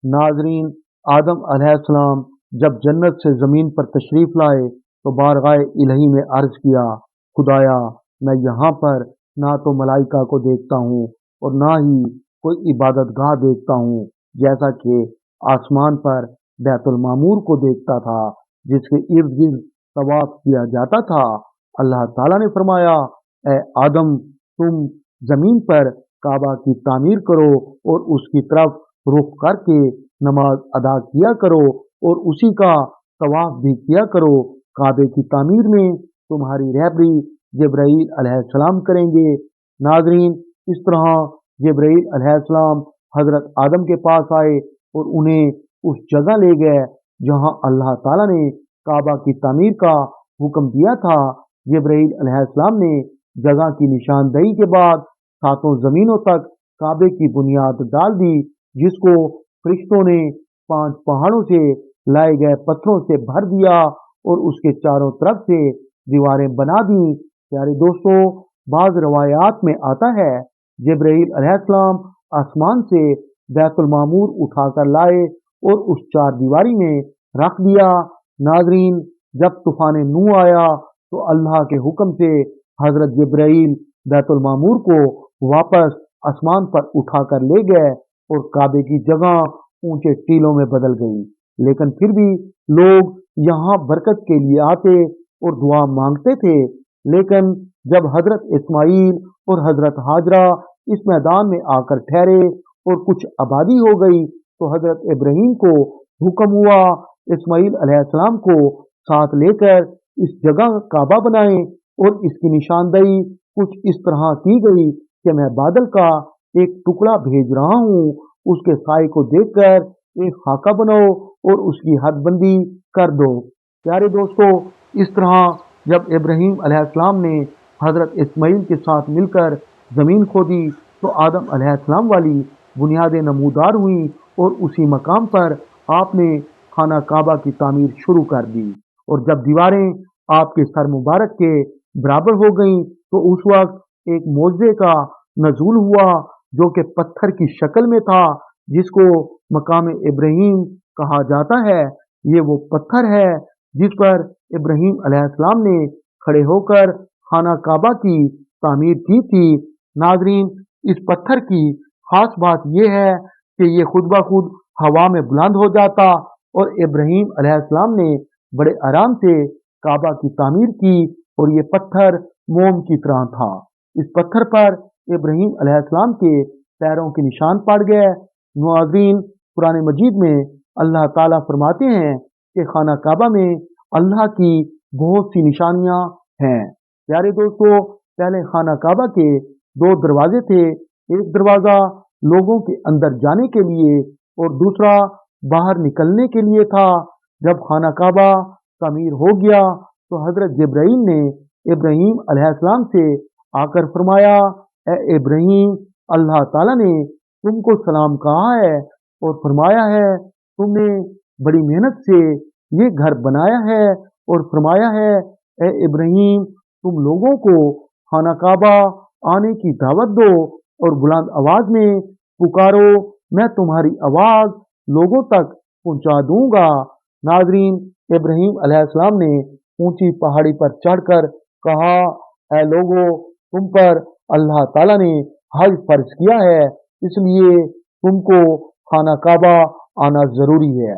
नाजरीन, आदम अलैहिस्सलाम जब जन्नत से ज़मीन पर तशरीफ़ लाए तो बारगाह इलाही में अर्ज़ किया, खुदाया मैं यहाँ पर ना तो मलाइका को देखता हूँ और ना ही कोई इबादतगाह देखता हूँ, जैसा कि आसमान पर बैतुल मामूर को देखता था जिसके इर्द गिर्द तवाफ किया जाता था। अल्लाह ताला ने फरमाया, ए आदम, तुम ज़मीन पर काबा की तामीर करो और उसकी तरफ रुख करके नमाज अदा किया करो और उसी का तवाफ भी किया करो। काबे की तामीर में तुम्हारी रहबरी जिब्राईल अलैहिस्सलाम करेंगे। नाजरीन, इस तरह जिब्राईल अलैहिस्सलाम हजरत आदम के पास आए और उन्हें उस जगह ले गए जहां अल्लाह ताला ने काबा की तामीर का हुक्म दिया था। जिब्राईल अलैहिस्सलाम ने जगह की निशानदही के बाद सातों जमीनों तक काबे की बुनियाद डाल दी, जिसको फरिश्तों ने 5 पहाड़ों से लाए गए पत्थरों से भर दिया और उसके चारों तरफ से दीवारें बना दी। प्यारे दोस्तों, बाज़ रवायात में आता है जिब्राईल अलैहिस्सलाम आसमान से बैतुल मामूर उठाकर लाए और उस चार दीवारी में रख दिया। नाजरीन, जब तूफान नूह आया तो अल्लाह के हुक्म से हजरत जिब्राईल बैतुल मामूर को वापस आसमान पर उठाकर ले गए और काबे की जगह ऊंचे टीलों में बदल गई। लेकिन फिर भी लोग यहाँ बरकत के लिए आते और दुआ मांगते थे। लेकिन जब हजरत इस्माईल और हजरत हाजरा इस मैदान में आकर ठहरे और कुछ आबादी हो गई तो हजरत इब्राहीम को हुक्म हुआ इस्माईल अलैहिस्सलाम को साथ लेकर इस जगह काबा बनाएं और इसकी निशानदही कुछ इस तरह की गई कि मैं बादल का एक टुकड़ा भेज रहा हूँ, उसके साए को देखकर एक खाका बनाओ और उसकी हदबंदी कर दो। प्यारे दोस्तों, इस तरह जब इब्राहीम अलैहिस्सलाम ने हजरत इस्माईल के साथ मिलकर जमीन खोदी तो आदम अलैहिस्सलाम वाली बुनियादें नमूदार हुई और उसी मकाम पर आपने खाना काबा की तामीर शुरू कर दी। और जब दीवारें आपके सर मुबारक के बराबर हो गईं तो उस वक्त एक मोज़े का नज़ूल हुआ जो कि पत्थर की शक्ल में था, जिसको मकाम इब्राहीम कहा जाता है। ये वो पत्थर है जिस पर इब्राहीम अलैहिस्सलाम ने खड़े होकर खाना काबा की तामीर की थी। नाजरीन, इस पत्थर की खास बात यह है कि ये खुद ब खुद हवा में बुलंद हो जाता और इब्राहीम अलैहिस्सलाम ने बड़े आराम से काबा की तामीर की और ये पत्थर मोम की तरह था। इस पत्थर पर इब्राहीम अलैहिस्सलाम के पैरों के निशान पड़ गए। नाज़रीन, कुरान मजीद में अल्लाह ताला फरमाते हैं कि खाना काबा में अल्लाह की बहुत सी निशानियां हैं। प्यारे दोस्तों, पहले खाना काबा के 2 दरवाजे थे। एक दरवाजा लोगों के अंदर जाने के लिए और दूसरा बाहर निकलने के लिए था। जब खाना काबा तामीर हो गया तो हजरत जिब्राईल ने इब्राहीम अलैहिस्सलाम से आकर फरमाया, ए इब्राहीम, अल्लाह ताला ने तुमको सलाम कहा है और फरमाया है तुमने बड़ी मेहनत से ये घर बनाया है और फरमाया है, ए इब्राहीम, तुम लोगों को खाना काबा आने की दावत दो और बुलंद आवाज में पुकारो, मैं तुम्हारी आवाज लोगों तक पहुंचा दूंगा। नाजरीन, इब्राहीम अलैहिस्सलाम ने ऊंची पहाड़ी पर चढ़कर कहा, ऐ लोगो, तुम पर अल्लाह ताला ने हज फर्ज किया है, इसलिए तुमको खाना काबा आना जरूरी है।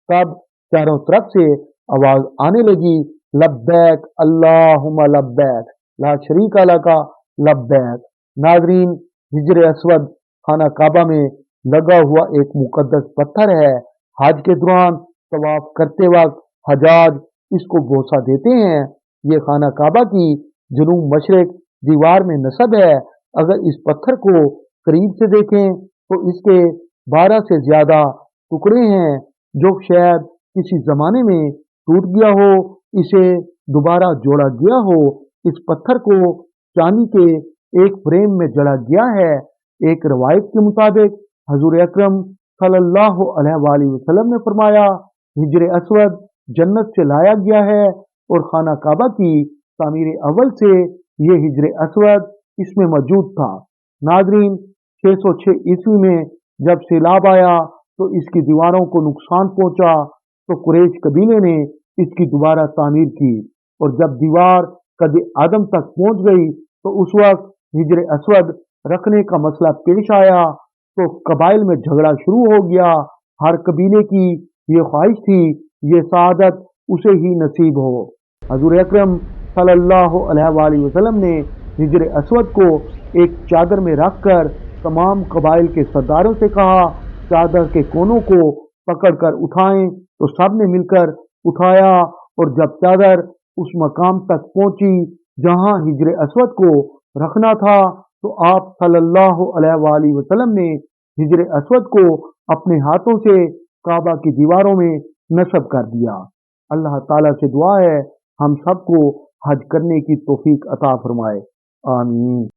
तब चारों तरफ से आवाज आने लगी, लब्बैक अल्लाहुम्मा लब्बैक, ला शरीका लका लब्बैक। नाजरीन, हिजर अस्वद खाना काबा में लगा हुआ एक मुकद्दस पत्थर है। हज के दौरान तवाफ करते वक्त हजाज इसको बोसा देते हैं। ये खाना काबा की जनूब मशरिक दीवार में नस्ब है। अगर इस पत्थर को करीब से देखें तो इसके 12 से ज्यादा टुकड़े हैं जो शायद किसी जमाने में टूट गया हो, इसे दोबारा जोड़ा गया हो। इस पत्थर को चांदी के एक फ्रेम में जड़ा गया है। एक रवायत के मुताबिक हजूर अकरम सल्लल्लाहु अलैहि वसल्लम ने फरमाया, हिजर अस्वद जन्नत से लाया गया है और खाना काबा की तामीर अव्वल से ये हिजर अस्वद इसमें मौजूद था। नाजरीन, 606 ईस्वी में जब सैलाब आया तो इसकी दीवारों को नुकसान पहुंचा, तो कुरैश कबीले ने इसकी दोबारा तामीर की, और जब दीवार कद आदम तक पहुंच गई तो उस वक्त हिजर असवद रखने का मसला पेश आया, तो कबाइल में झगड़ा शुरू हो गया। हर कबीले की ये ख्वाहिश थी ये सआदत उसे ही नसीब हो। हजूर अकरम सल्लल्लाहु अलैहि वसल्लम ने हिजर असवद को एक चादर में रखकर तमाम कबाइल के सरदारों से कहा, चादर के कोनों को पकड़कर उठाएं, तो सब ने मिलकर उठाया, और जब चादर उस मकाम तक पहुंची जहां हिजर असवद को रखना था, तो आप सल्लल्लाहु अलैहि वसल्लम ने हिजर असवद को अपने हाथों से काबा की दीवारों में नस्ब कर दिया। अल्लाह ताला से दुआ है हम सबको हज करने की तौफीक अता फरमाए। आमीन।